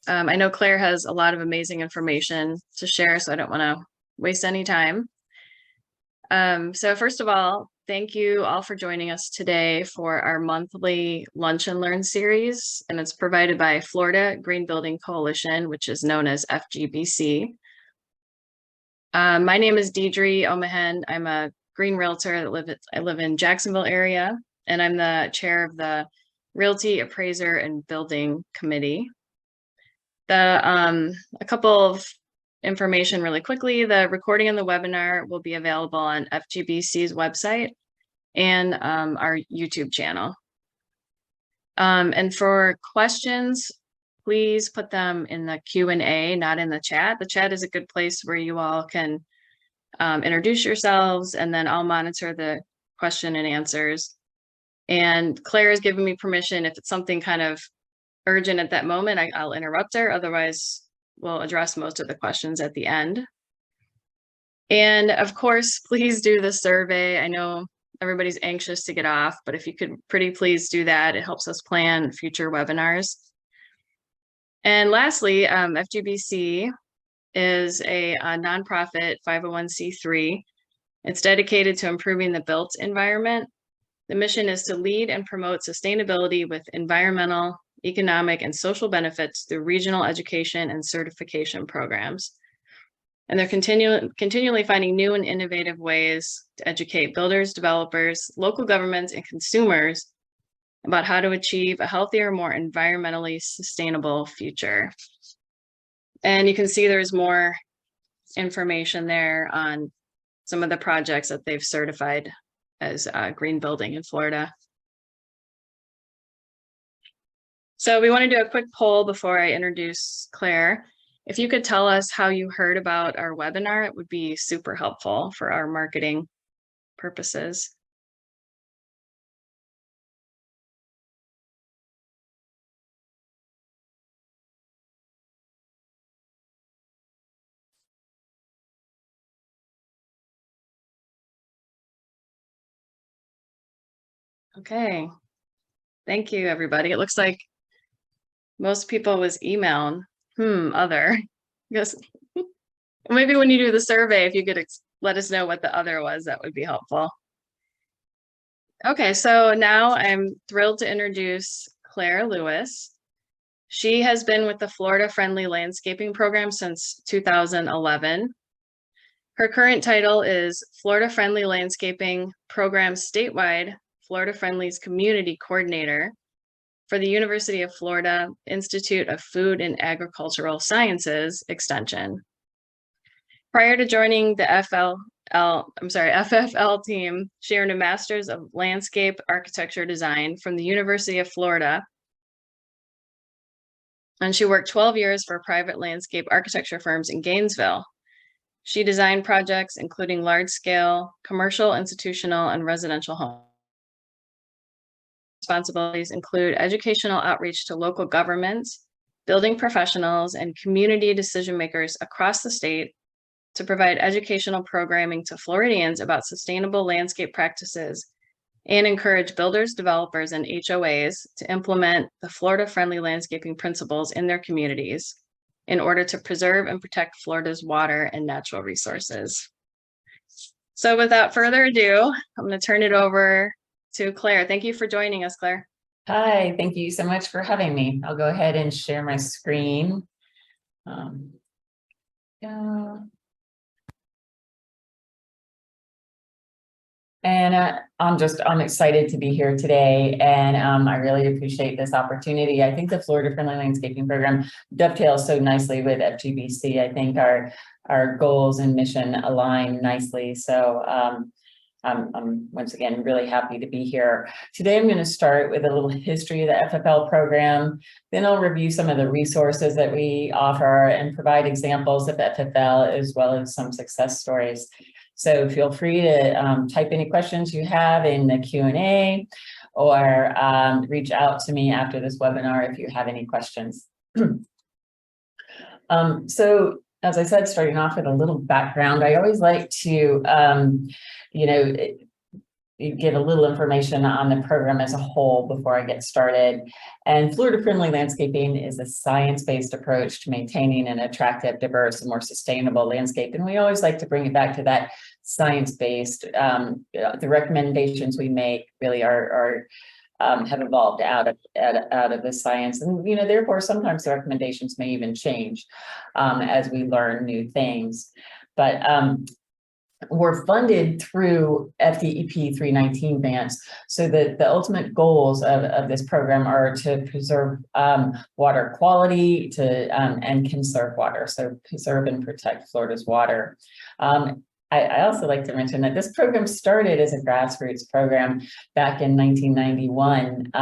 I know Claire has a lot of amazing information to share, so I don't want to waste any time. So first of all, thank you all for joining us today for our monthly Lunch and Learn series, and it's provided by Florida Green Building Coalition, which is known as FGBC. My name is Deidre Omahen. I'm a green realtor that I live in Jacksonville area, and I'm the chair of the Realty Appraiser and Building Committee. A couple of information really quickly. The recording of the webinar will be available on FGBC's website and our YouTube channel. And for questions, please put them in the Q&A, not in the chat. The chat is a good place where you all can introduce yourselves, and then I'll monitor the question and answers. And Claire has given me permission, if it's something kind of urgent at that moment, I'll interrupt her. Otherwise, we'll address most of the questions at the end. And of course, please do the survey. I know everybody's anxious to get off, but if you could pretty please do that, it helps us plan future webinars. And lastly, FGBC is a nonprofit 501c3. It's dedicated to improving the built environment. The mission is to lead and promote sustainability with environmental, economic, and social benefits through regional education and certification programs. And they're continually finding new and innovative ways to educate builders, developers, local governments, and consumers about how to achieve a healthier, more environmentally sustainable future. And you can see there's more information there on some of the projects that they've certified as green building in Florida. So we want to do a quick poll before I introduce Claire. If you could tell us how you heard about our webinar, it would be super helpful for our marketing purposes. Okay, thank you, everybody. It looks like most people was email. Other. Yes. Maybe when you do the survey, if you could let us know what the other was, that would be helpful. Okay, so now I'm thrilled to introduce Claire Lewis. She has been with the Florida Friendly Landscaping Program since 2011. Her current title is Florida Friendly Landscaping Program Statewide Florida Friendly's Community Coordinator for the University of Florida Institute of Food and Agricultural Sciences Extension. Prior to joining the FFL team, she earned a Master's of Landscape Architecture Design from the University of Florida. And she worked 12 years for private landscape architecture firms in Gainesville. She designed projects including large-scale commercial, institutional, and residential homes. Responsibilities include educational outreach to local governments, building professionals, and community decision makers across the state to provide educational programming to Floridians about sustainable landscape practices and encourage builders, developers, and HOAs to implement the Florida-friendly landscaping principles in their communities in order to preserve and protect Florida's water and natural resources. So without further ado, I'm going to turn it over to Claire. Thank you for joining us, Claire. Hi, thank you so much for having me. I'll go ahead and share my screen. And I'm excited to be here today, and I really appreciate this opportunity. I think the Florida Friendly Landscaping Program dovetails so nicely with FGBC. I think our goals and mission align nicely. So I'm once again really happy to be here. Today I'm going to start with a little history of the FFL program. Then I'll review some of the resources that we offer and provide examples of FFL as well as some success stories. So feel free to type any questions you have in the Q&A or reach out to me after this webinar if you have any questions. So as I said, starting off with a little background, I always like to, give a little information on the program as a whole before I get started. And Florida Friendly Landscaping is a science-based approach to maintaining an attractive, diverse, and more sustainable landscape. And we always like to bring it back to that science-based. The recommendations we make really are have evolved out of the science, and therefore sometimes the recommendations may even change as we learn new things. But we're funded through FDEP 319 grants. So the ultimate goals of this program are to preserve water quality and conserve water. So preserve and protect Florida's water. I also like to mention that this program started as a grassroots program back in 1991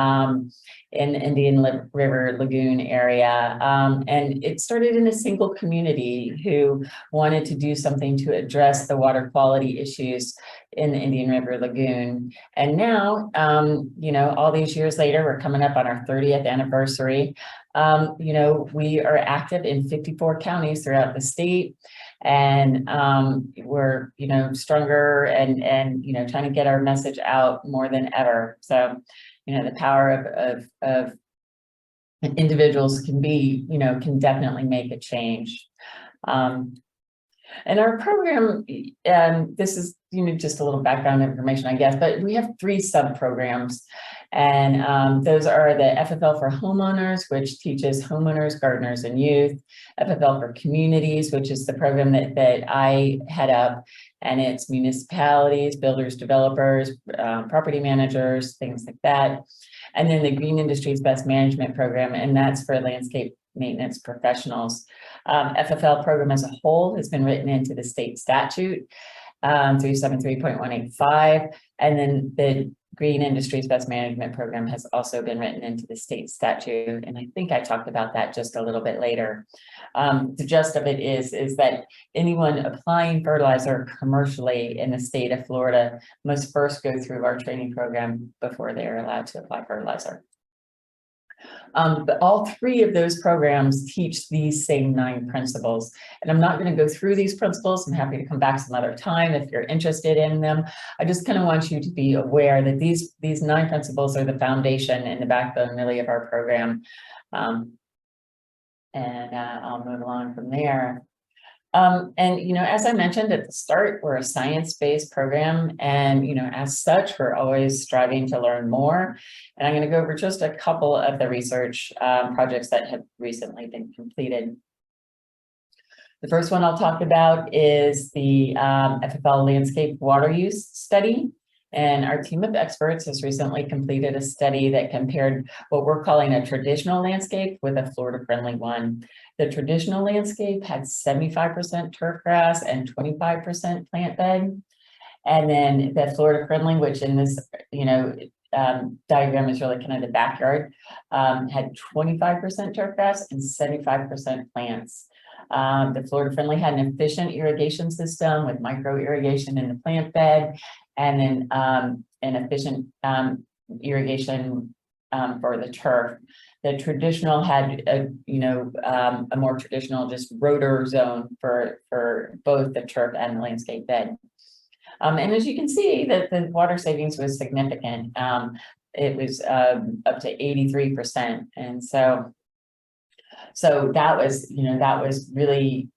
in the Indian River Lagoon area. And it started in a single community who wanted to do something to address the water quality issues in the Indian River Lagoon. And now, all these years later, we're coming up on our 30th anniversary. We are active in 54 counties throughout the state. And we're stronger and trying to get our message out more than ever. So the power of individuals can definitely make a change. And our program, this is just a little background information, I guess, but we have 3 sub-programs. And those are the FFL for homeowners, which teaches homeowners, gardeners, and youth. FFL for communities, which is the program that I head up, and it's municipalities, builders, developers, property managers, things like that. And then the Green Industries Best Management Program, and that's for landscape maintenance professionals. FFL program as a whole has been written into the state statute 373.185, and then the Green Industries Best Management Program has also been written into the state statute, and I think I talked about that just a little bit later. The gist of it is that anyone applying fertilizer commercially in the state of Florida must first go through our training program before they are allowed to apply fertilizer. But all 3 of those programs teach these same 9 principles. And I'm not going to go through these principles. I'm happy to come back some other time if you're interested in them. I just kind of want you to be aware that these 9 principles are the foundation and the backbone really of our program. I'll move along from there. As I mentioned at the start, we're a science-based program, and as such, we're always striving to learn more. And I'm going to go over just a couple of the research projects that have recently been completed. The first one I'll talk about is the FFL Landscape Water Use Study. And our team of experts has recently completed a study that compared what we're calling a traditional landscape with a Florida-friendly one. The traditional landscape had 75% turf grass and 25% plant bed. And then the Florida-friendly, which in this diagram is really kind of the backyard, had 25% turf grass and 75% plants. The Florida-friendly had an efficient irrigation system with micro irrigation in the plant bed, and then an efficient irrigation for the turf. The traditional had a more traditional just rotor zone for both the turf and the landscape bed. And as you can see, that the water savings was significant. It was up to 83%, and so that was really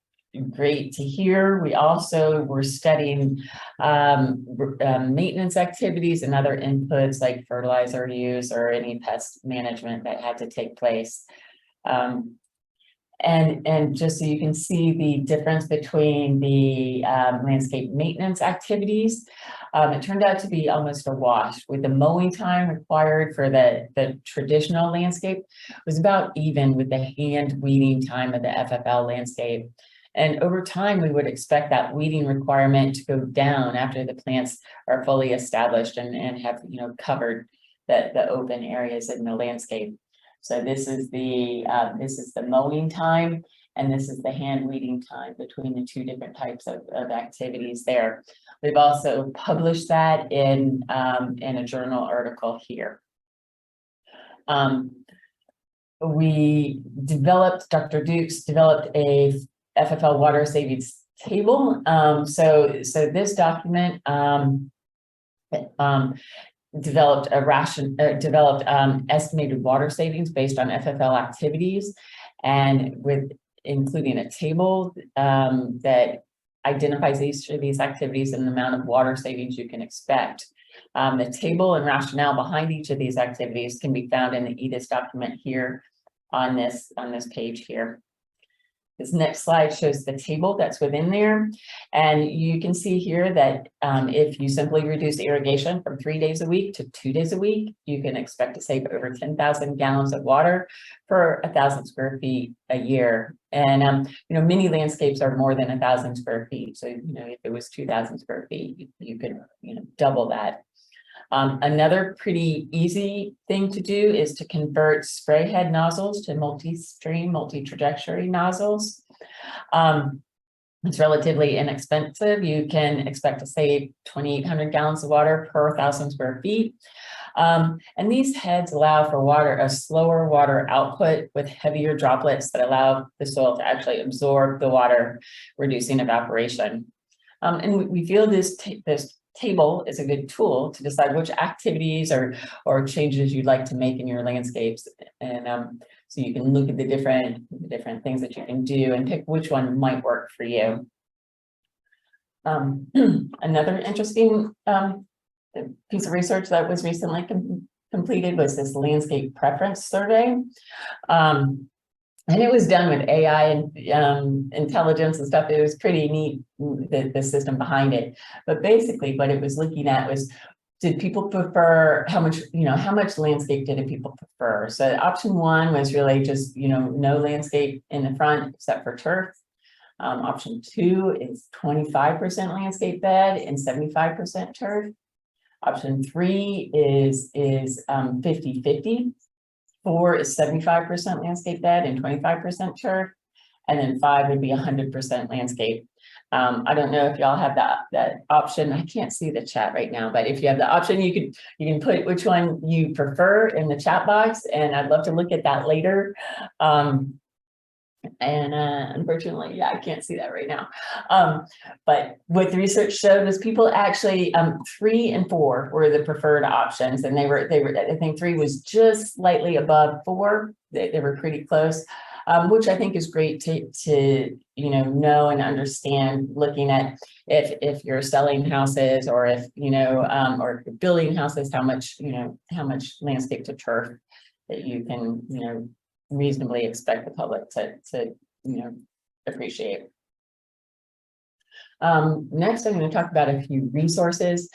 great to hear. We also were studying maintenance activities and other inputs like fertilizer use or any pest management that had to take place. And just so you can see the difference between the landscape maintenance activities, it turned out to be almost a wash, with the mowing time required for the traditional landscape was about even with the hand weeding time of the FFL landscape. And over time, we would expect that weeding requirement to go down after the plants are fully established and have covered the open areas in the landscape. So this is the mowing time, and this is the hand weeding time between the 2 different types of activities there. We've also published that in a journal article here. Dr. Dukes developed a FFL water savings table. So this document developed estimated water savings based on FFL activities, and with including a table that identifies each of these activities and the amount of water savings you can expect. The table and rationale behind each of these activities can be found in the EDIS document here on this page here. This next slide shows the table that's within there. And you can see here that if you simply reduce irrigation from 3 days a week to 2 days a week, you can expect to save over 10,000 gallons of water per 1,000 square feet a year. And, many landscapes are more than 1,000 square feet. So, if it was 2,000 square feet, you could, double that. Another pretty easy thing to do is to convert spray head nozzles to multi-stream, multi-trajectory nozzles. It's relatively inexpensive. You can expect to save 2,800 gallons of water per 1,000 square feet. And these heads allow for a slower water output with heavier droplets that allow the soil to actually absorb the water, reducing evaporation. And we feel this table is a good tool to decide which activities or changes you'd like to make in your landscapes. And so you can look at the different things that you can do and pick which one might work for you. Another interesting piece of research that was recently completed was this landscape preference survey. And it was done with AI and intelligence and stuff. It was pretty neat, the system behind it. But basically what it was looking at was, did people prefer, how much landscape did people prefer? So option one was really just, no landscape in the front except for turf. Option two is 25% landscape bed and 75% turf. Option three is 50-50. 4 is 75% landscape bed and 25% turf, and then 5 would be 100% landscape. I don't know if y'all have that option. I can't see the chat right now, but if you have the option, you can put which one you prefer in the chat box, and I'd love to look at that later. Unfortunately, yeah, I can't see that right now. But what the research showed was people actually 3 and 4 were the preferred options, and they were I think 3 was just slightly above 4. They were pretty close, which I think is great to know and understand, looking at if you're selling houses or if or building houses, how much landscape to turf that you can reasonably expect the public to appreciate. Next, I'm going to talk about a few resources.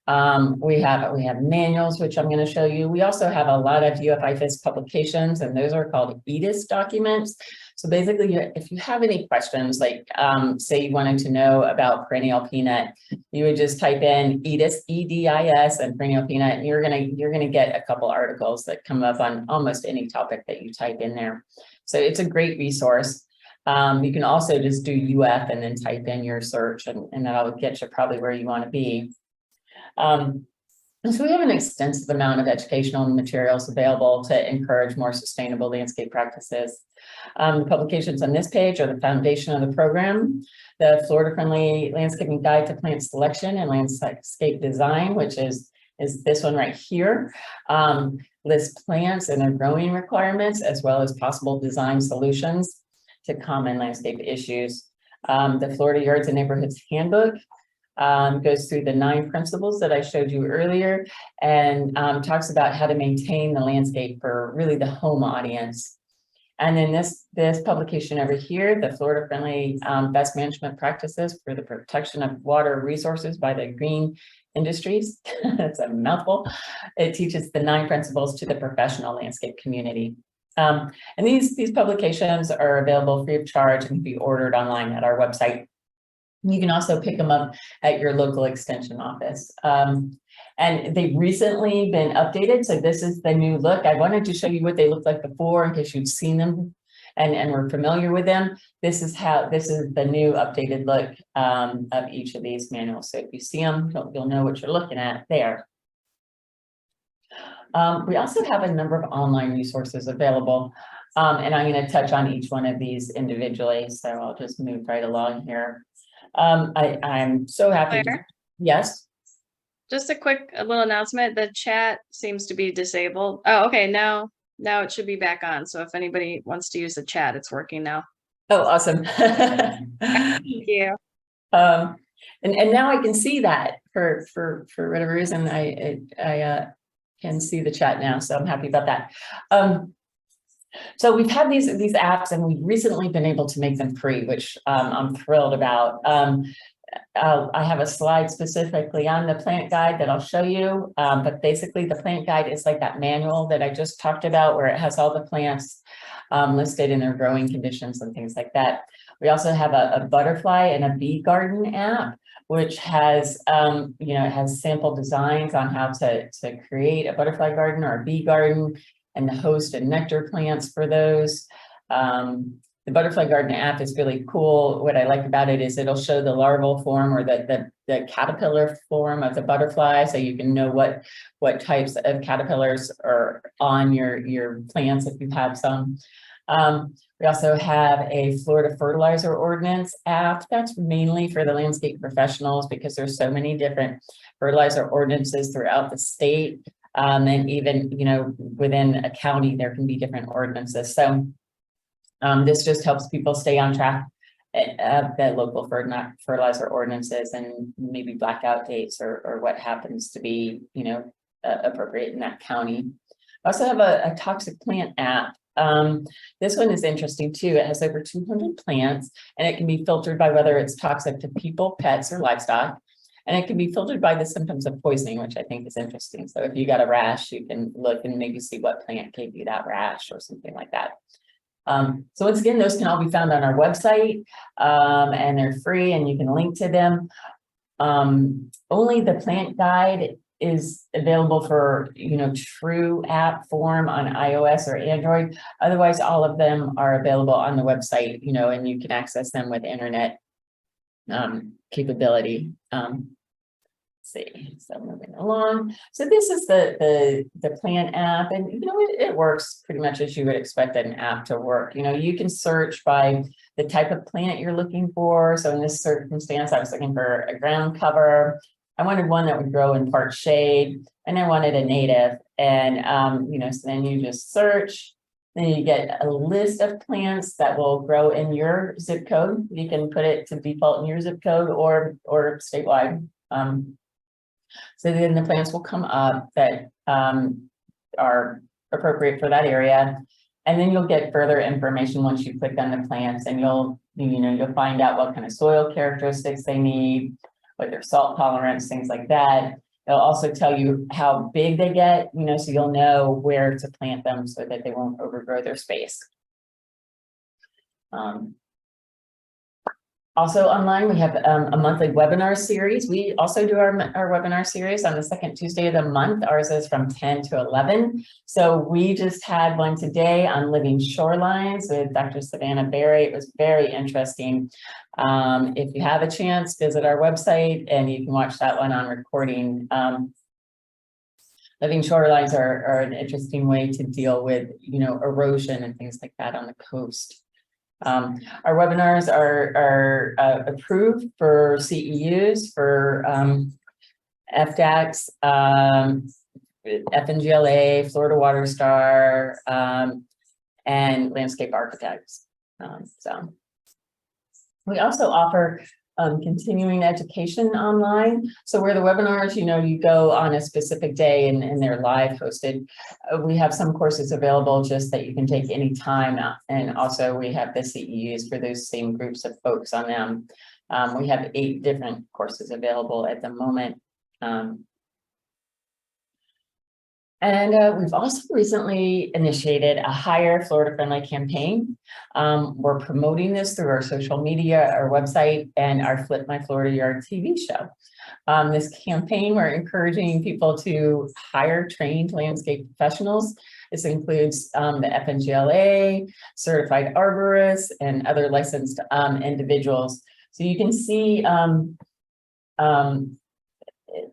We have manuals, which I'm going to show you. We also have a lot of IFAS publications, and those are called EDIS documents. So basically, if you have any questions, like say you wanted to know about perennial peanut, you would just type in EDIS, E-D-I-S, and perennial peanut, and you're gonna get a couple articles that come up on almost any topic that you type in there. So it's a great resource. You can also just do UF and then type in your search, and that'll get you probably where you want to be. So we have an extensive amount of educational materials available to encourage more sustainable landscape practices. The publications on this page are the foundation of the program, the Florida Friendly Landscaping Guide to Plant Selection and Landscape Design, which is this one right here, lists plants and their growing requirements, as well as possible design solutions to common landscape issues. The Florida Yards and Neighborhoods Handbook goes through the 9 principles that I showed you earlier, and talks about how to maintain the landscape for really the home audience. And then this publication over here, the Florida Friendly Best Management Practices for the Protection of Water Resources by the Green Industries. That's a mouthful. It teaches the 9 principles to the professional landscape community. And these publications are available free of charge and can be ordered online at our website. You can also pick them up at your local extension office. And they've recently been updated. So this is the new look. I wanted to show you what they looked like before in case you've seen them and were familiar with them. This is the new updated look of each of these manuals. So if you see them, you'll know what you're looking at there. We also have a number of online resources available. And I'm going to touch on each one of these individually. So I'll just move right along here. I'm so happy. Yes. just a little announcement. The chat seems to be disabled. Oh, okay. Now it should be back on. So if anybody wants to use the chat, it's working now. Oh, awesome. Thank you. And now I can see that for whatever reason, I can see the chat now. So I'm happy about that. So we've had these apps, and we've recently been able to make them free, which I'm thrilled about. I have a slide specifically on the plant guide that I'll show you, but basically the plant guide is like that manual that I just talked about, where it has all the plants listed in their growing conditions and things like that. We also have a butterfly and a bee garden app, which has, you know, it has sample designs on how to create a butterfly garden or a bee garden, and the host and nectar plants for those. The butterfly garden app is really cool. What I like about it is it'll show the larval form or the caterpillar form of the butterfly, so you can know what types of caterpillars are on your plants if you have some. We also have a Florida fertilizer ordinance app that's mainly for the landscape professionals, because there's so many different fertilizer ordinances throughout the state. And even, you know, within a county, there can be different ordinances. So this just helps people stay on track of the local fertilizer ordinances and maybe blackout dates or what happens to be, you know, appropriate in that county. I also have a toxic plant app. This one is interesting too. It has over 200 plants, and it can be filtered by whether it's toxic to people, pets, or livestock. And it can be filtered by the symptoms of poisoning, which I think is interesting. So if you got a rash, you can look and maybe see what plant gave you that rash or something like that. So once again, those can all be found on our website, and they're free, and you can link to them. Only the plant guide is available for, you know, true app form on iOS or Android. Otherwise, all of them are available on the website, you know, and you can access them with internet capability. See, so moving along. So this is the plant app, and you know, it works pretty much as you would expect an app to work. You know, you can search by the type of plant you're looking for. So in this circumstance, I was looking for a ground cover. I wanted one that would grow in part shade, and I wanted a native. And you know, so then you just search. Then you get a list of plants that will grow in your zip code. You can put it to default in your zip code or statewide. So then the plants will come up that are appropriate for that area. And then you'll get further information once you click on the plants, and you'll find out what kind of soil characteristics they need, what their salt tolerance, things like that. It'll also tell you how big they get, you know, so you'll know where to plant them so that they won't overgrow their space. Also online, we have a monthly webinar series. We also do our webinar series on the second Tuesday of the month. Ours is from 10 to 11. So we just had one today on living shorelines with Dr. Savannah Berry. It was very interesting. If you have a chance, visit our website and you can watch that one on recording. Living shorelines are an interesting way to deal with, you know, erosion and things like that on the coast. Our webinars are approved for CEUs, for FDACs, FNGLA, Florida Water Star, and landscape architects. So we also offer continuing education online. So where the webinars, you know, you go on a specific day and they're live hosted. We have some courses available just that you can take any time. And also we have the CEUs for those same groups of folks on them. We have 8 different courses available at the moment. And we've also recently initiated a Hire Florida Friendly campaign. We're promoting this through our social media, our website, and our Flip My Florida Yard TV show. This campaign, we're encouraging people to hire trained landscape professionals. This includes the FNGLA, certified arborists, and other licensed individuals. So you can see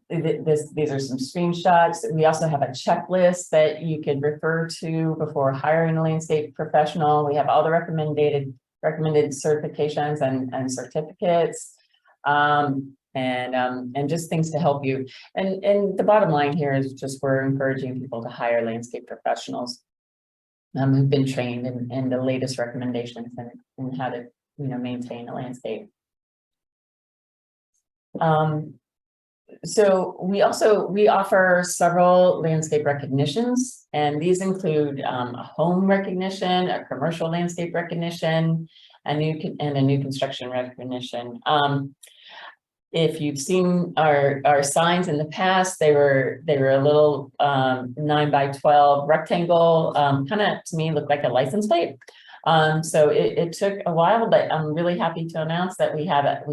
these are some screenshots. We also have a checklist that you can refer to before hiring a landscape professional. We have all the recommended certifications and certificates. and just things to help you. And the bottom line here is just we're encouraging people to hire landscape professionals who've been trained in the latest recommendations and how to, maintain a landscape. So we offer several landscape recognitions, and these include a home recognition, a commercial landscape recognition, a new construction recognition. If you've seen our signs in the past, they were a little 9x12 rectangle, kind of to me looked like a license plate. So it took a while, but I'm really happy to announce that we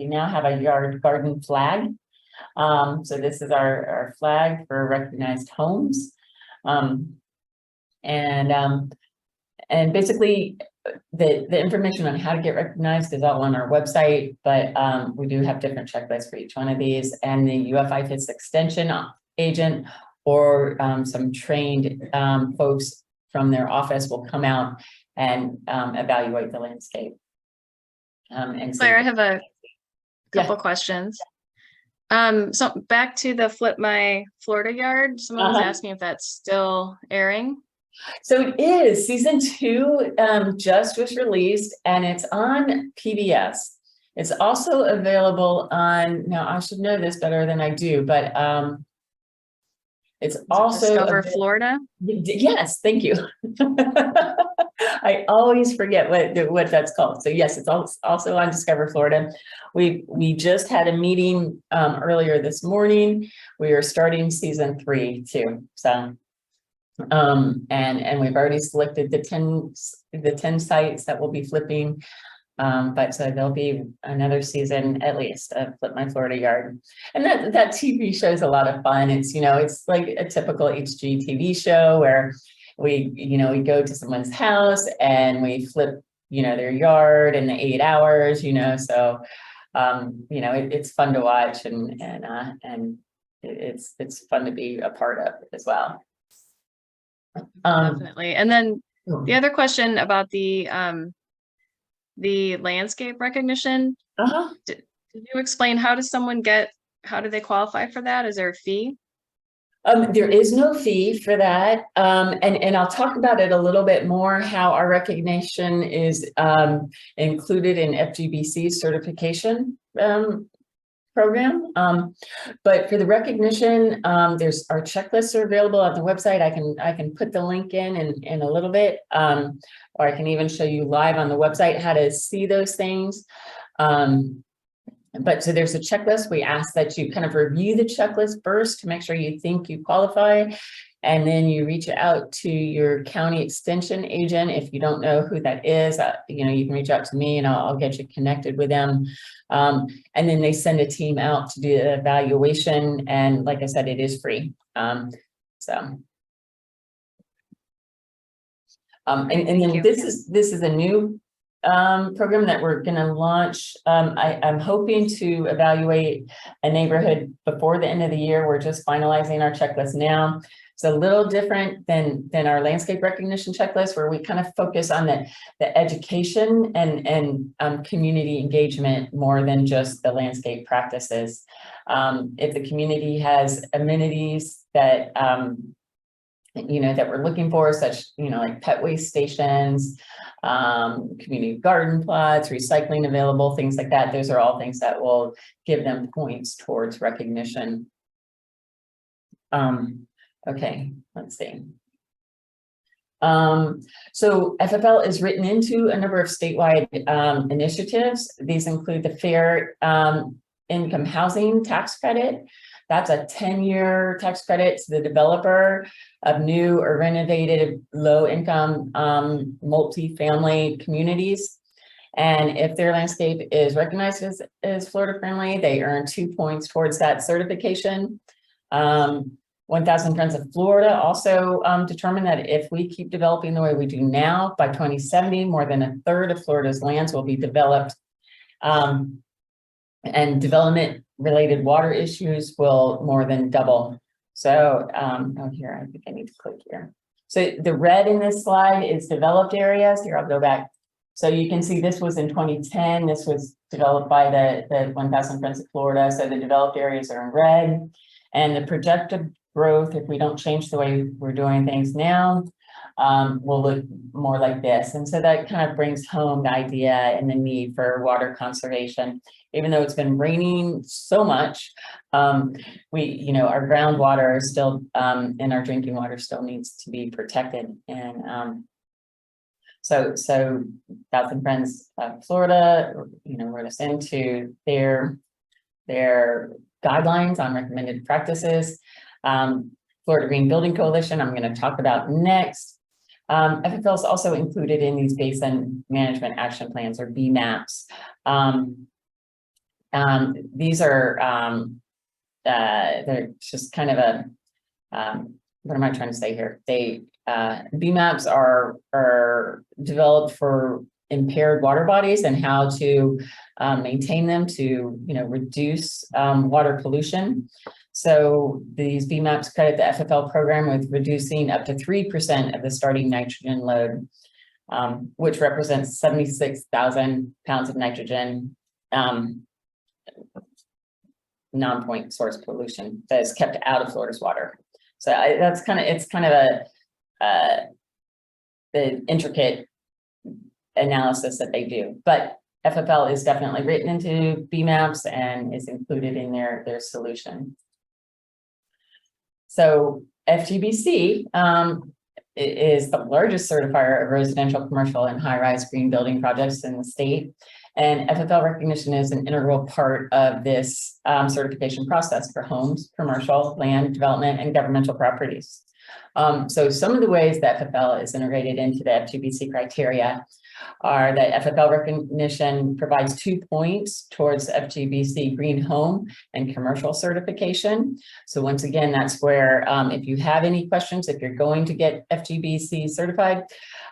now have a yard garden flag. So this is our flag for recognized homes. And basically the information on how to get recognized is all on our website, but we do have different checklists for each one of these, and the IFAS Extension Agent or some trained folks from their office will come out and evaluate the landscape. And Claire, I have a couple questions. So back to the Flip My Florida Yard, someone was asking if that's still airing. So it is. Season 2 just was released, and it's on PBS. It's also available on, now I should know this better than I do, but it's also Discover Florida. Yes, thank you. I always forget what that's called. So yes, it's also on Discover Florida. We just had a meeting earlier this morning. We are starting season 3 too. So and we've already selected the 10 sites that will be flipping. But so there'll be another season at least of Flip My Florida Yard. And that TV show is a lot of fun. It's, it's like a typical HGTV show where we go to someone's house and we flip, their yard in the 8 hours, so, it's fun to watch and it's fun to be a part of as well. Definitely. And then the other question about the landscape recognition. Did you explain how do they qualify for that? Is there a fee? There is no fee for that. And I'll talk about it a little bit more, how our recognition is included in FGBC's certification program. But for the recognition, there's our checklists are available on the website. I can put the link in a little bit, or I can even show you live on the website how to see those things. But so there's a checklist. We ask that you kind of review the checklist first to make sure you think you qualify. And then you reach out to your county extension agent. If you don't know who that is, you can reach out to me and I'll get you connected with them. And then they send a team out to do the evaluation. And like I said, it is free. And then this is a new program that we're going to launch. I'm hoping to evaluate a neighborhood before the end of the year. We're just finalizing our checklist now. It's a little different than our landscape recognition checklist, where we kind of focus on the education and community engagement more than just the landscape practices. If the community has amenities that that we're looking for, such like pet waste stations, community garden plots, recycling available, things like that. Those are all things that will give them points towards recognition. Okay, let's see. So FFL is written into a number of statewide initiatives. These include the Fair Income Housing Tax Credit. That's a 10-year tax credit to the developer of new or renovated low-income multi-family communities. And if their landscape is recognized as Florida friendly, they earn 2 points towards that certification. 1,000 Friends of Florida also determined that if we keep developing the way we do now, by 2070, more than a third of Florida's lands will be developed. And development-related water issues will more than double. So, here, I think I need to click here. So the red in this slide is developed areas. Here, I'll go back So you can see this was in 2010. This was developed by the 1,000 Friends of Florida. So the developed areas are in red, and the projected growth, if we don't change the way we're doing things now, will look more like this. And so that kind of brings home the idea and the need for water conservation. Even though it's been raining so much, our groundwater is still, and our drinking water still needs to be protected. And so 1,000 Friends of Florida, wrote us into their guidelines on recommended practices. Florida Green Building Coalition, I'm going to talk about next. FFL is also included in these Basin Management Action Plans, or BMAPs. These are, they're just kind of a, what am I trying to say here? BMAPs are developed for impaired water bodies and how to maintain them to, reduce water pollution. So these BMAPs credit the FFL program with reducing up to 3% of the starting nitrogen load, which represents 76,000 pounds of nitrogen, non-point source pollution that is kept out of Florida's water. So it's kind of the intricate analysis that they do, but FFL is definitely written into BMAPs and is included in their solution. So FGBC is the largest certifier of residential, commercial, and high-rise green building projects in the state. And FFL recognition is an integral part of this certification process for homes, commercial, land development, and governmental properties. So some of the ways that FFL is integrated into the FGBC criteria are that FFL recognition provides 2 points towards FGBC green home and commercial certification. So once again, that's where if you have any questions, if you're going to get FGBC certified,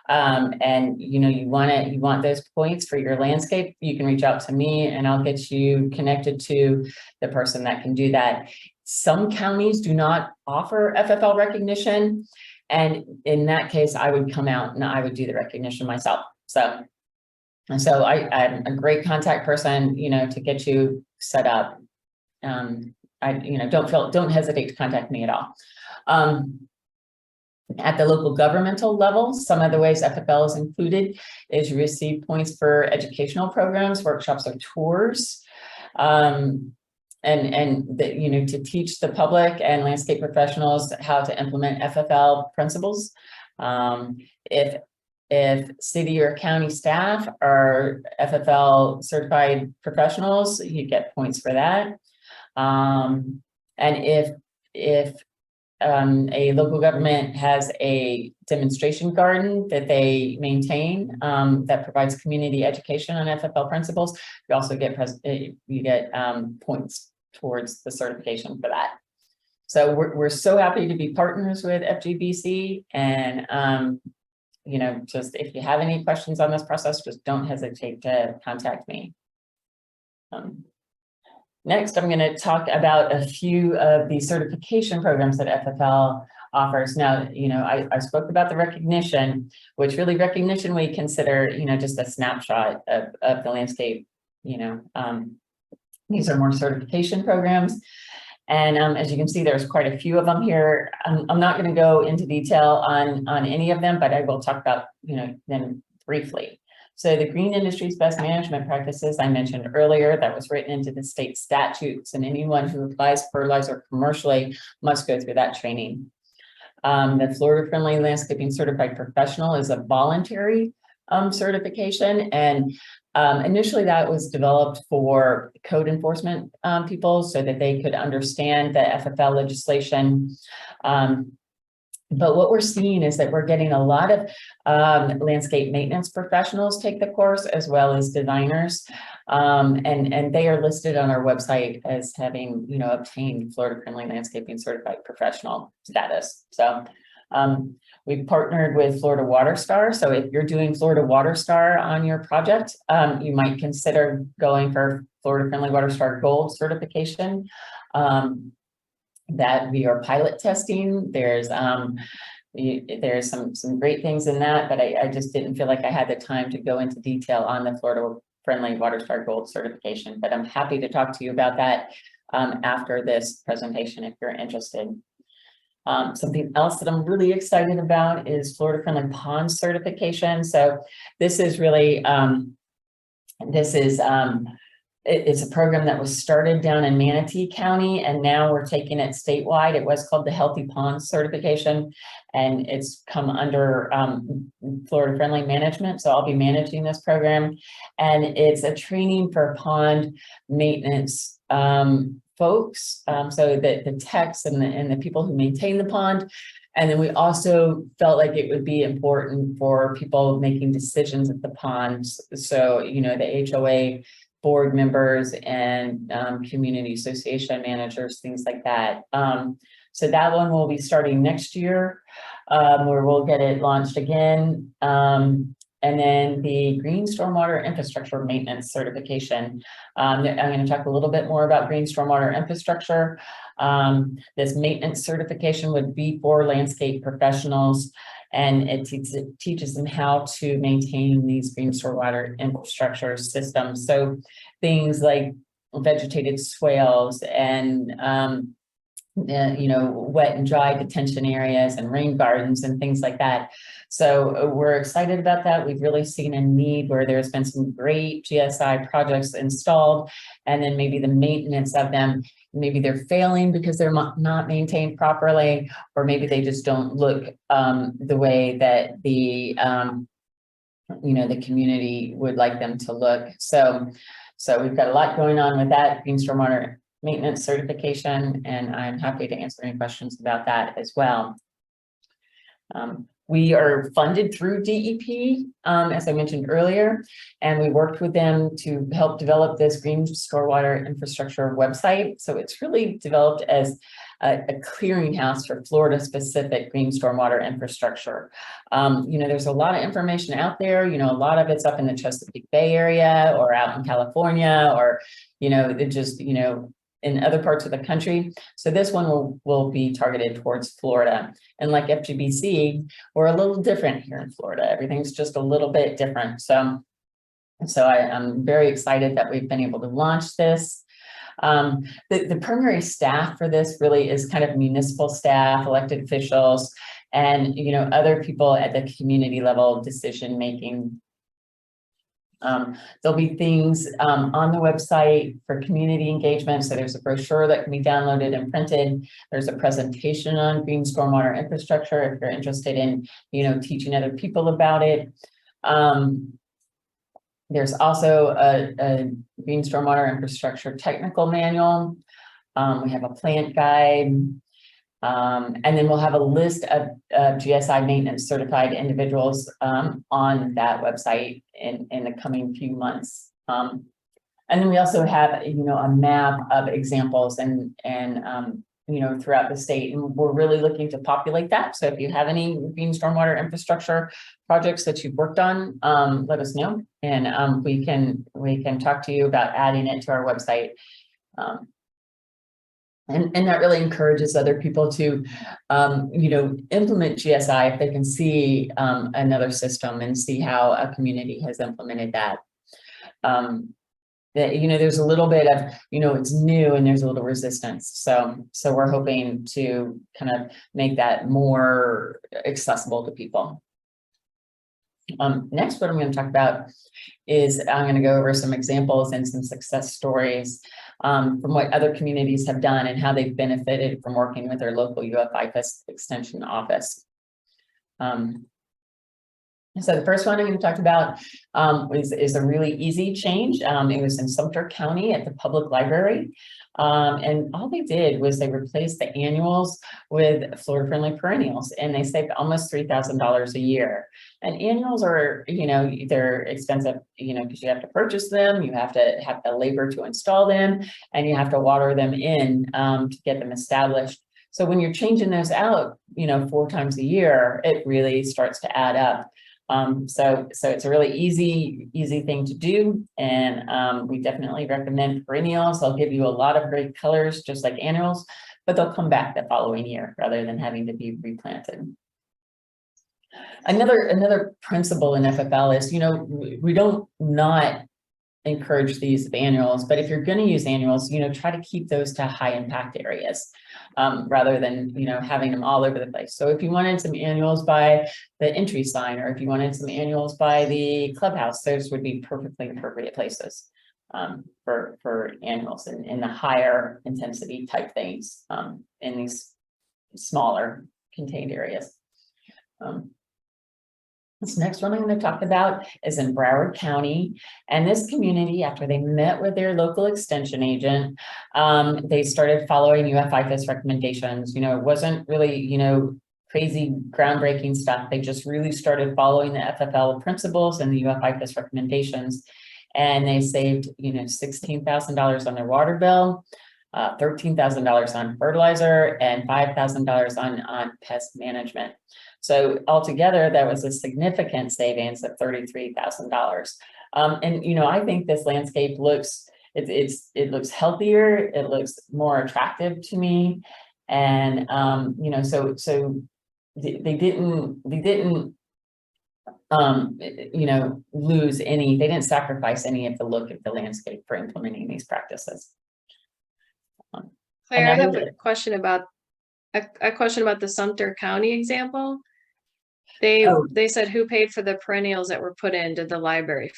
and you want those points for your landscape, you can reach out to me and I'll get you connected to the person that can do that. Some counties do not offer FFL recognition, and in that case, I would come out and I would do the recognition myself. So I'm a great contact person, to get you set up. Don't hesitate to contact me at all. At the local governmental level, some of the ways FFL is included is you receive points for educational programs, workshops, or tours. And to teach the public and landscape professionals how to implement FFL principles. If city or county staff are FFL certified professionals, you get points for that. And if a local government has a demonstration garden that they maintain that provides community education on FFL principles, you also get points towards the certification for that. So we're so happy to be partners with FGBC, and just if you have any questions on this process, just don't hesitate to contact me. Next, I'm going to talk about a few of the certification programs that FFL offers. Now, I spoke about the recognition, which really recognition we consider, just a snapshot of the landscape. These are more certification programs. And as you can see, there's quite a few of them here. I'm not going to go into detail on any of them, but I will talk about, them briefly. So the green industry's best management practices I mentioned earlier, that was written into the state statutes, and anyone who applies fertilizer commercially must go through that training. The Florida Friendly Landscaping Certified Professional is a voluntary certification, and initially that was developed for code enforcement people so that they could understand the FFL legislation. But what we're seeing is that we're getting a lot of landscape maintenance professionals take the course, as well as designers, and they are listed on our website as having, obtained Florida Friendly Landscaping Certified Professional status. So we've partnered with Florida Water Star. So if you're doing Florida Water Star on your project, you might consider going for Florida Friendly Water Star Gold certification. That we are pilot testing. There's there's some great things in that, but I just didn't feel like I had the time to go into detail on the Florida Friendly Water Star Gold certification, but I'm happy to talk to you about that after this presentation if you're interested. Something else that I'm really excited about is Florida Friendly Pond certification. So this is really, it's a program that was started down in Manatee County, and now we're taking it statewide. It was called the Healthy Pond certification, and it's come under Florida Friendly Management. So I'll be managing this program, and it's a training for pond maintenance folks. So the techs and the people who maintain the pond. And then we also felt like it would be important for people making decisions at the ponds. So, you know, the HOA board members and community association managers, things like that. So that one will be starting next year, where we'll get it launched again. And then the Green Stormwater Infrastructure Maintenance Certification. I'm going to talk a little bit more about green stormwater infrastructure. This maintenance certification would be for landscape professionals, and it teaches them how to maintain these green stormwater infrastructure systems. So things like vegetated swales and you know, wet and dry detention areas and rain gardens and things like that. So we're excited about that. We've really seen a need where there's been some great GSI projects installed, and then maybe the maintenance of them, maybe they're failing because they're not maintained properly, or maybe they just don't look the way that the you know, the community would like them to look. So we've got a lot going on with that green stormwater maintenance certification, and I'm happy to answer any questions about that as well. We are funded through DEP, as I mentioned earlier, and we worked with them to help develop this green stormwater infrastructure website. So it's really developed as a clearinghouse for Florida specific green stormwater infrastructure. You know, there's a lot of information out there. You know, a lot of it's up in the Chesapeake Bay area or out in California, or, you know, it just, you know, in other parts of the country. So this one will be targeted towards Florida. And like FGBC, we're a little different here in Florida. Everything's just a little bit different. So I'm very excited that we've been able to launch this. The primary staff for this really is kind of municipal staff, elected officials, and, you know, other people at the community level decision making. There'll be things on the website for community engagement. So there's a brochure that can be downloaded and printed. There's a presentation on green stormwater infrastructure if you're interested in, you know, teaching other people about it. There's also a green stormwater infrastructure technical manual. We have a plant guide. And then we'll have a list of GSI maintenance certified individuals on that website in the coming few months. And then we also have, you know, a map of examples and you know, throughout the state, and we're really looking to populate that. So if you have any green stormwater infrastructure projects that you've worked on, let us know, and we can talk to you about adding it to our website. And that really encourages other people to, you know, implement GSI if they can see another system and see how a community has implemented that. That, you know, there's a little bit of, you know, it's new and there's a little resistance. So we're hoping to kind of make that more accessible to people. Next, what I'm going to talk about is I'm going to go over some examples and some success stories from what other communities have done and how they've benefited from working with their local IFAS Extension office. So the first one I'm going to talk about is a really easy change. It was in Sumter County at the public library. And all they did was they replaced the annuals with Florida Friendly perennials, and they saved almost $3,000 a year. And annuals are, you know, they're expensive, you know, because you have to purchase them, you have to have the labor to install them, and you have to water them in to get them established. So when you're changing those out, you know, 4 times a year, it really starts to add up. So it's a really easy thing to do. And we definitely recommend perennials. They'll give you a lot of great colors, just like annuals, but they'll come back the following year rather than having to be replanted. Another principle in FFL is, we don't not encourage the use of annuals, but if you're going to use annuals, try to keep those to high impact areas, rather than, having them all over the place. So if you wanted some annuals by the entry sign, or if you wanted some annuals by the clubhouse, those would be perfectly appropriate places, for annuals in the higher intensity type things, in these smaller contained areas. This next one I'm going to talk about is in Broward County, and this community, after they met with their local extension agent, they started following IFAS recommendations. It wasn't really, crazy groundbreaking stuff. They just really started following the FFL principles and the IFAS recommendations, and they saved, $16,000 on their water bill, $13,000 on fertilizer, and $5,000 on pest management. So altogether, that was a significant savings of $33,000. And I think this landscape looks, it looks healthier, it looks more attractive to me, and so they didn't lose any, they didn't sacrifice any of the look of the landscape for implementing these practices. Claire, I have a question about the Sumter County example. They said, who paid for the perennials that were put in? Did the library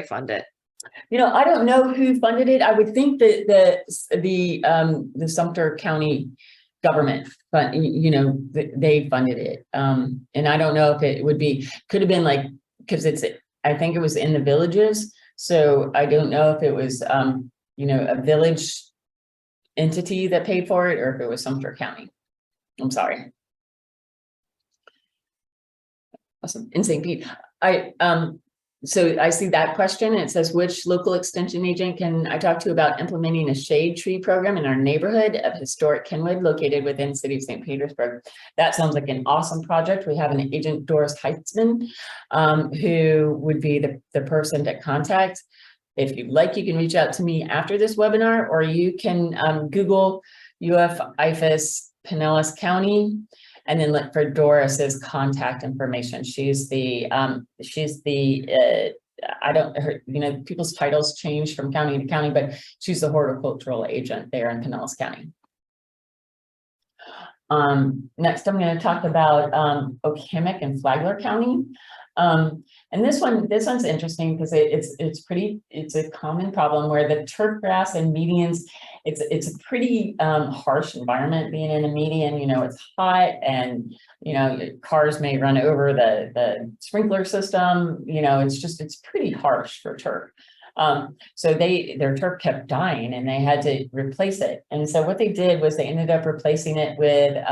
fund it? I don't know who funded it. I would think that the Sumter County government fund, they funded it. And I don't know if it could have been like, because I think it was in the villages. So I don't know if it was, a village entity that paid for it, or if it was Sumter County. I'm sorry. Awesome. In St. Pete. So I see that question. It says, which local extension agent can I talk to about implementing a shade tree program in our neighborhood of historic Kenwood located within the city of St. Petersburg? That sounds like an awesome project. We have an agent, Doris Heitzman, who would be the person to contact. If you'd like, you can reach out to me after this webinar, or you can Google IFAS Pinellas County, and then look for Doris's contact information. She's the people's titles change from county to county, but she's the horticultural agent there in Pinellas County. Next, I'm going to talk about Okemuk and Flagler County. And this one's interesting because it's a common problem where the turf grass and medians, it's a pretty harsh environment being in a median. It's hot, and cars may run over the sprinkler system. It's pretty harsh for turf. So their turf kept dying, and they had to replace it. And so what they did was they ended up replacing it with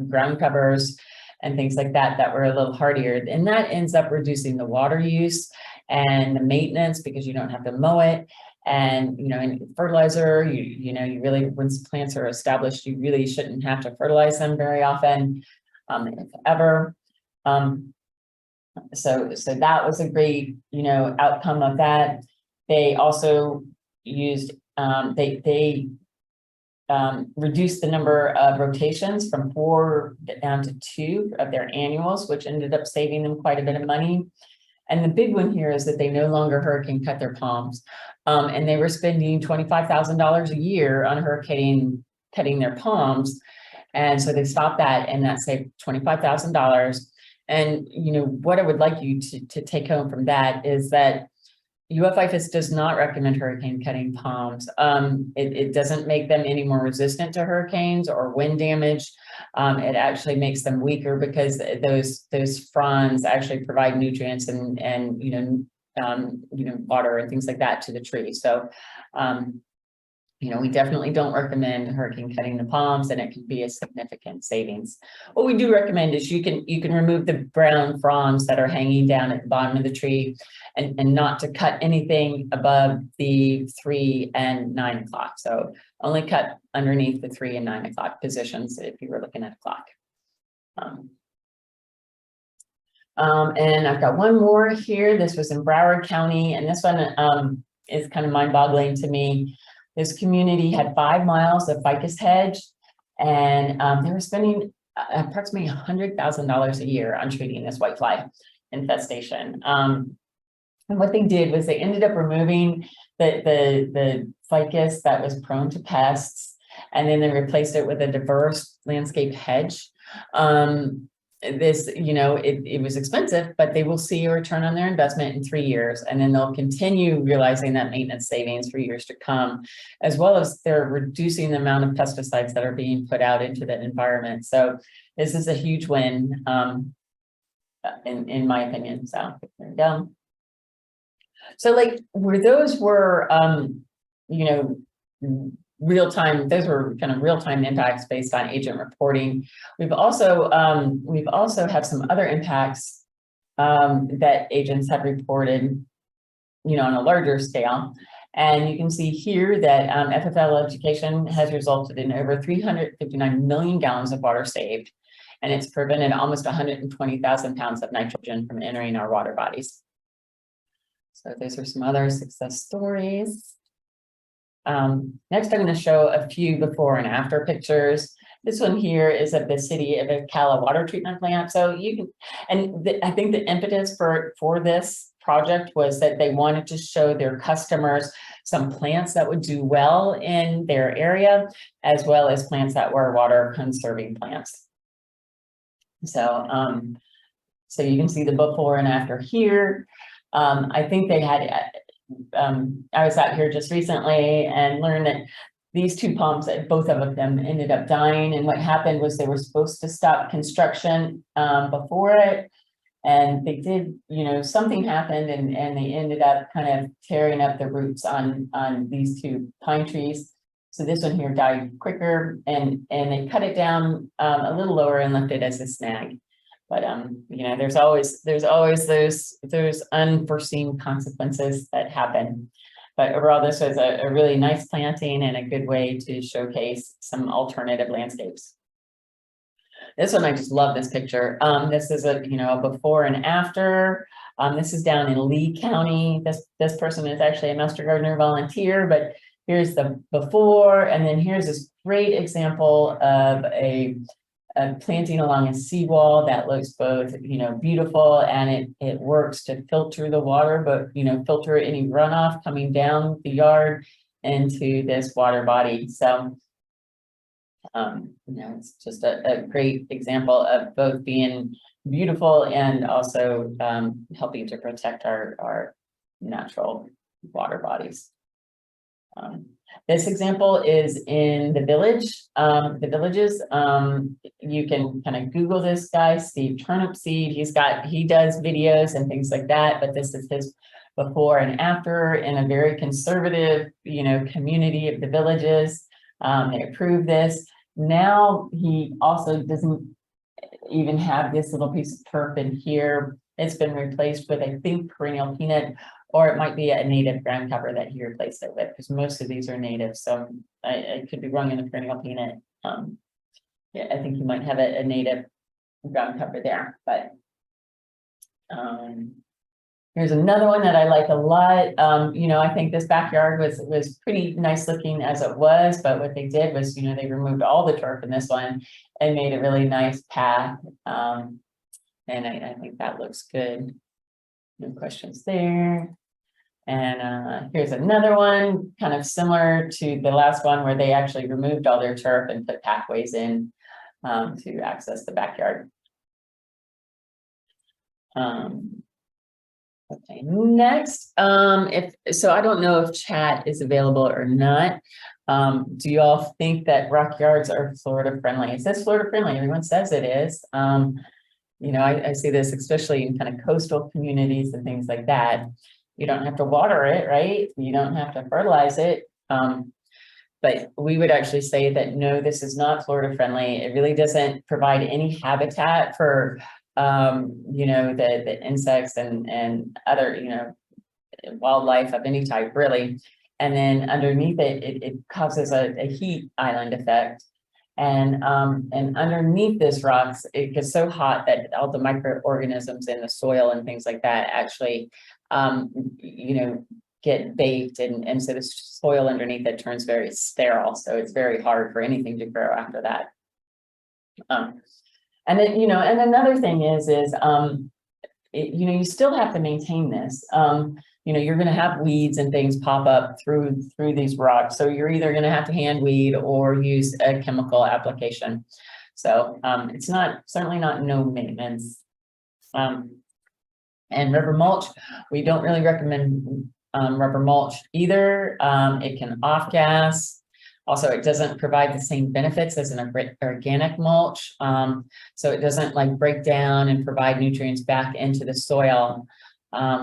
ground covers and things like that were a little hardier, and that ends up reducing the water use and the maintenance, because you don't have to mow it. And in fertilizer, you really, once plants are established, you really shouldn't have to fertilize them very often, if ever. So that was a great outcome of that. They also used reduced the number of rotations from 4 down to 2 of their annuals, which ended up saving them quite a bit of money. And the big one here is that they no longer hurricane cut their palms. And they were spending $25,000 a year on hurricane cutting their palms. And so they stopped that, and that saved $25,000. And what I would like you to take home from that is that IFAS does not recommend hurricane cutting palms. It doesn't make them any more resistant to hurricanes or wind damage. It actually makes them weaker, because those fronds actually provide nutrients and water and things like that to the tree. So we definitely don't recommend hurricane cutting the palms, and it can be a significant savings. What we do recommend is you can remove the brown fronds that are hanging down at the bottom of the tree, and not to cut anything above the 3 and 9 o'clock. So only cut underneath the 3 and 9 o'clock positions if you were looking at a clock. And I've got one more here. This was in Broward County, and this one is kind of mind-boggling to me. This community had 5 miles of ficus hedge, and they were spending approximately $100,000 a year on treating this whitefly infestation. And what they did was they ended up removing the ficus that was prone to pests, and then they replaced it with a diverse landscape hedge. This, you know, it was expensive, but they will see a return on their investment in 3 years, and then they'll continue realizing that maintenance savings for years to come, as well as they're reducing the amount of pesticides that are being put out into the environment. So this is a huge win, in my opinion. So there you go. So like where those were, you know, real-time, those were kind of real-time impacts based on agent reporting. We've also have some other impacts that agents have reported, you know, on a larger scale. And you can see here that FFL education has resulted in over 359 million gallons of water saved, and it's prevented almost 120,000 pounds of nitrogen from entering our water bodies. So those are some other success stories. Next, I'm going to show a few before and after pictures. This one here is of the city of Ocala water treatment plant. So you can, and I think the impetus for this project was that they wanted to show their customers some plants that would do well in their area, as well as plants that were water conserving plants. So, so you can see the before and after here. I think they had, I was out here just recently and learned that these two pumps, both of them ended up dying. And what happened was they were supposed to stop construction before it. And they did, you know, something happened and they ended up kind of tearing up the roots on these two pine trees. So this one here died quicker, and they cut it down a little lower and left it as a snag. But you know, there's always those unforeseen consequences that happen. But overall, this was a really nice planting and a good way to showcase some alternative landscapes. This one, I just love this picture. This is a, you know, a before and after. This is down in Lee County. This person is actually a Master Gardener volunteer, but here's the before, and then here's this great example of a planting along a seawall that looks both, you know, beautiful, and it works to filter the water, but, you know, filter any runoff coming down the yard into this water body. So, you know, it's just a great example of both being beautiful and also helping to protect our natural water bodies. This example is in the village, the villages. You can kind of Google this guy, Steve Turnipseed. He does videos and things like that, but this is his before and after in a very conservative, you know, community of the villages. They approve this. Now he also doesn't even have this little piece of turf in here. It's been replaced with, I think, perennial peanut, or it might be a native ground cover that he replaced it with, because most of these are native. So I could be wrong in the perennial peanut. Yeah, I think you might have a native ground cover there, but here's another one that I like a lot. You know, I think this backyard was pretty nice looking as it was, but what they did was, you know, they removed all the turf in this one and made a really nice path. And I think that looks good. No questions there. And here's another one, kind of similar to the last one, where they actually removed all their turf and put pathways in to access the backyard. Okay, next, so I don't know if chat is available or not. Do you all think that rock yards are Florida friendly? It says Florida friendly, everyone says it is. You know, I see this especially in kind of coastal communities and things like that. You don't have to water it, right? You don't have to fertilize it. But we would actually say that, no, this is not Florida friendly. It really doesn't provide any habitat for, you know, the insects and other, you know, wildlife of any type, really. And then underneath it causes a heat island effect. And underneath this rocks, it gets so hot that all the microorganisms in the soil and things like that actually, you know, get baked, and so the soil underneath it turns very sterile. So it's very hard for anything to grow after that. And then, and another thing is you still have to maintain this. You're going to have weeds and things pop up through these rocks. So you're either going to have to hand weed or use a chemical application. So it's certainly not no maintenance. And rubber mulch, we don't really recommend rubber mulch either. It can off gas. Also, it doesn't provide the same benefits as an organic mulch. So it doesn't like break down and provide nutrients back into the soil,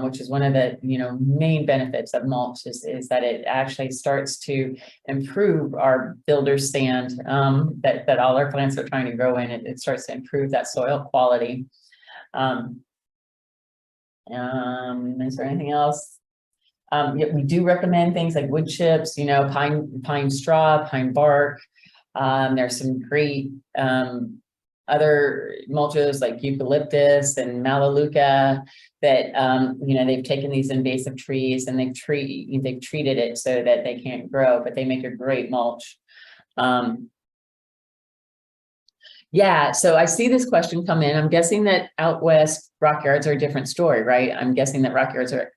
which is one of the main benefits of mulch is that it actually starts to improve our builder's sand that all our plants are trying to grow in. It starts to improve that soil quality. Is there anything else? Yeah, we do recommend things like wood chips, pine straw, pine bark. There's some great other mulches like eucalyptus and melaleuca that they've taken these invasive trees and they've treated it so that they can't grow, but they make a great mulch. Yeah, so I see this question come in. I'm guessing that out west rock yards are a different story, right? I'm guessing that rock yards are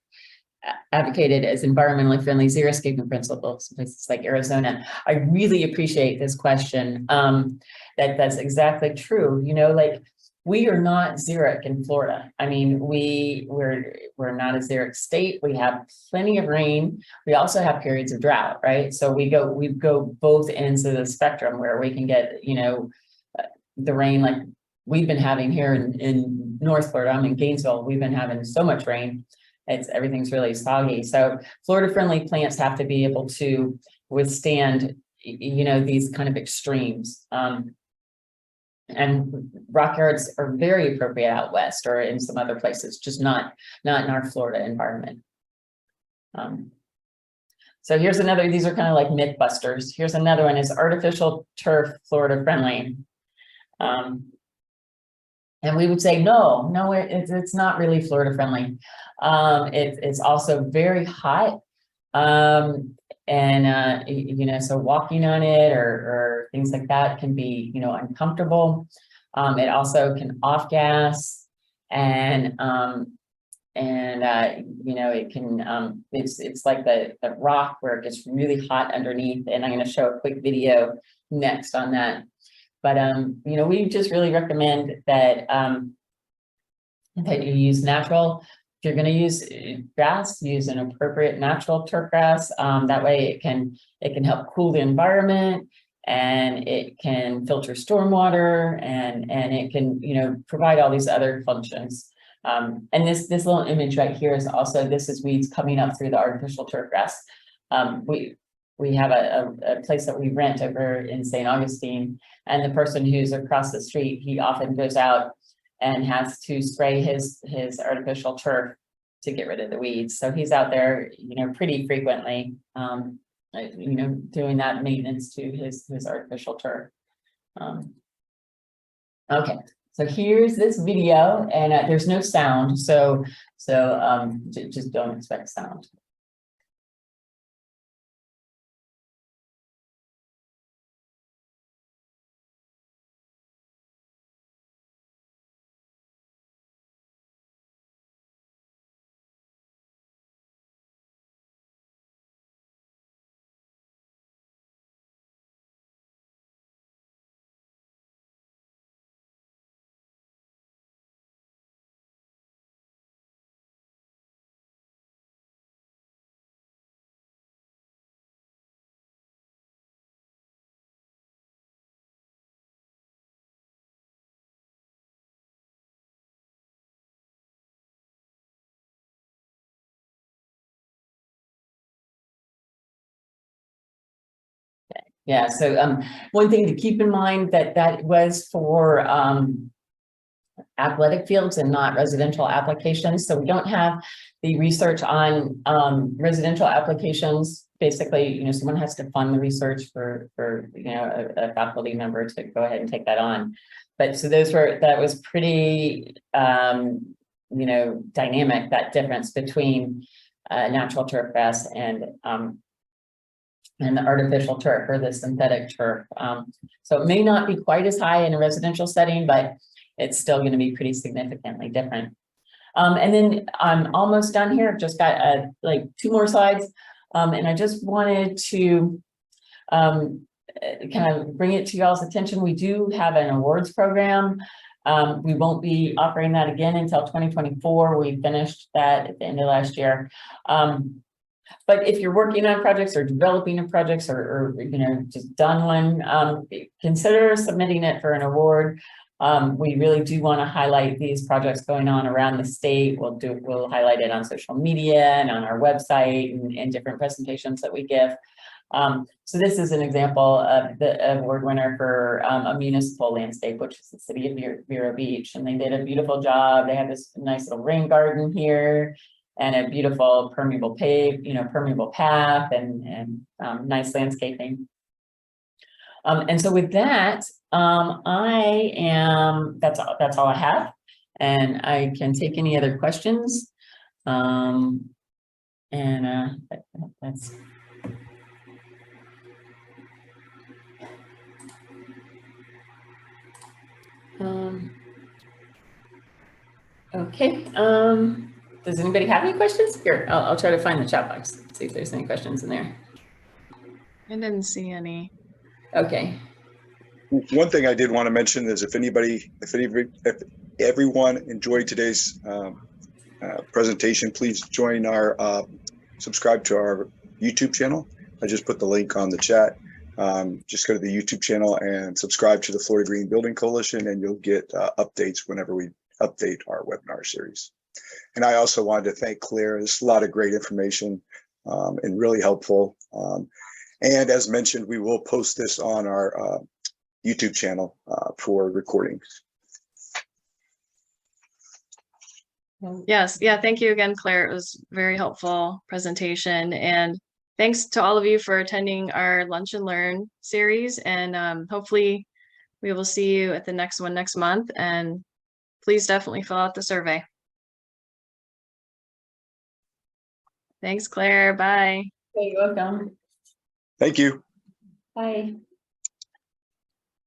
advocated as environmentally friendly xeriscaping principles in places like Arizona. I really appreciate this question. That's exactly true. Like we are not xeric in Florida. I mean, we're not a xeric state. We have plenty of rain. We also have periods of drought, right? So we go both ends of the spectrum where we can get the rain like we've been having here in North Florida. I'm in Gainesville. We've been having so much rain. Everything's really soggy. So Florida friendly plants have to be able to withstand, these kind of extremes. And rock yards are very appropriate out west or in some other places, just not in our Florida environment. So here's another, these are kind of like myth busters. Here's another one, is artificial turf Florida friendly? And we would say, no, it's not really Florida friendly. It's also very hot. So walking on it or things like that can be, uncomfortable. It also can off gas and it can, it's like the rock where it gets really hot underneath. And I'm going to show a quick video next on that. But, we just really recommend that, that you use natural. If you're going to use grass, use an appropriate natural turf grass. That way it can help cool the environment and it can filter stormwater and it can, provide all these other functions. And this little image right here is also, this is weeds coming up through the artificial turf grass. We have a place that we rent over in St. Augustine, and the person who's across the street, he often goes out and has to spray his artificial turf to get rid of the weeds. So he's out there, pretty frequently, doing that maintenance to his artificial turf. Okay, so here's this video, and there's no sound, so just don't expect sound. Yeah, so one thing to keep in mind that was for athletic fields and not residential applications. So we don't have the research on residential applications. Basically, someone has to fund the research for a faculty member to go ahead and take that on. But so that was pretty dynamic, that difference between natural turf grass and the artificial turf or the synthetic turf. So it may not be quite as high in a residential setting, but it's still going to be pretty significantly different. And then I'm almost done here. I've just got like 2 more slides. And I just wanted to kind of bring it to y'all's attention. We do have an awards program. We won't be offering that again until 2024. We finished that at the end of last year. But if you're working on projects or developing a projects or you know, just done one, consider submitting it for an award. We really do want to highlight these projects going on around the state. We'll highlight it on social media and on our website and different presentations that we give. So this is an example of the award winner for a municipal landscape, which is the city of Vero Beach, and they did a beautiful job. They have this nice little rain garden here and a beautiful permeable path and nice landscaping. And so with that, that's all I have, and I can take any other questions. That's. Okay. Does anybody have any questions? Here, I'll try to find the chat box, see if there's any questions in there. I didn't see any. Okay. One thing I did want to mention is if everyone enjoyed today's presentation, please join subscribe to our YouTube channel. I just put the link on the chat. Just go to the YouTube channel and subscribe to the Florida Green Building Coalition, and you'll get updates whenever we update our webinar series. And I also wanted to thank Claire. There's a lot of great information and really helpful. And as mentioned, we will post this on our YouTube channel for recordings. Yes, yeah, thank you again, Claire. It was a very helpful presentation, and thanks to all of you for attending our Lunch and Learn series, and hopefully we will see you at the next one next month, and please definitely fill out the survey. Thanks, Claire. Bye. Okay, you're welcome. Thank you. Bye.